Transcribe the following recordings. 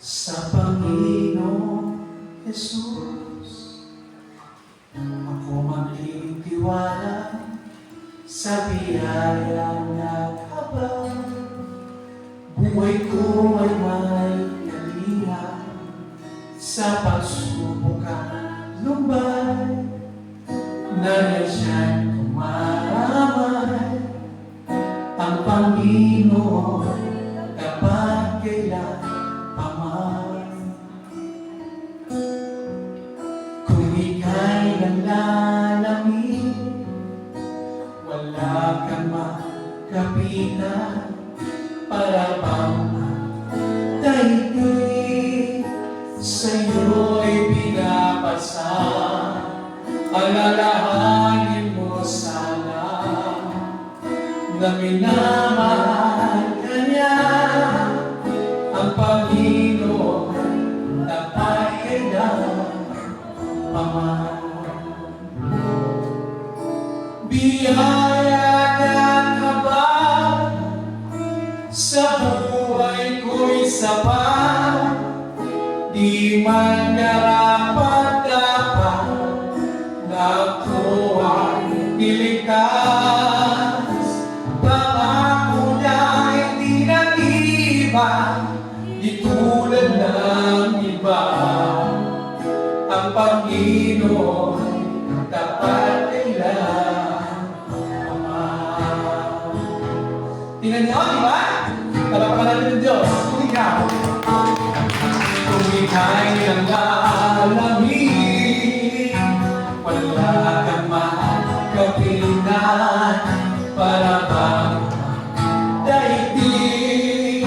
Sa Panginoong Jesus, ako magtitiwala sa biyayang naghabang. Buhay ko ay may kalinga sa pagsubok at lumbay, nandiyan tumaramay ang Panginoon kapag kailan paman. Kung ika'y nanlalamig, wala kang makapitan, para bang daigdig sa'yo'y pinapasa. Alalahanin mo sana na minamahal ka niya, ang Panginoon tapat kailan paman. Biyaya ng habang sa buhay ko'y sapat, di man karapat-dapat na ako ay niligtas. Pangako niya'y di nag-iba, di tulad ng iba. Ang Panginoon tapat kailan paman. Tingnan niyo, di ba? Palapakan natin ng Diyos. Kung ika'y nanlalamig, wala kang makapitan, para bang daigdig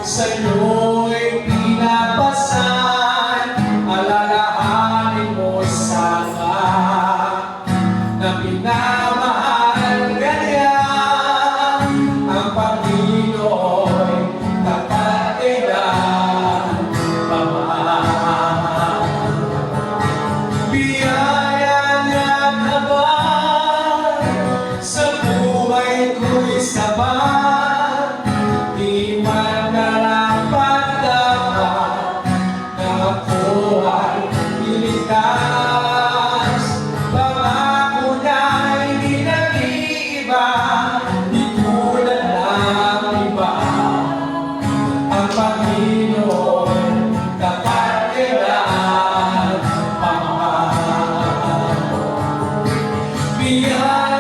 sa'yo'y pinapasan. Alalahanin mo sana na minamahal ka niya, ang Panginoon tapat kailan paman. Biyaya niya'y habang sa buhay ko'y sapat, di man karapat-dapat na ako ay iligtas. Pangako niya'y di nag-iiba, di tulad ng iba. Ang Panginoon tapat kailan paman. Biyaya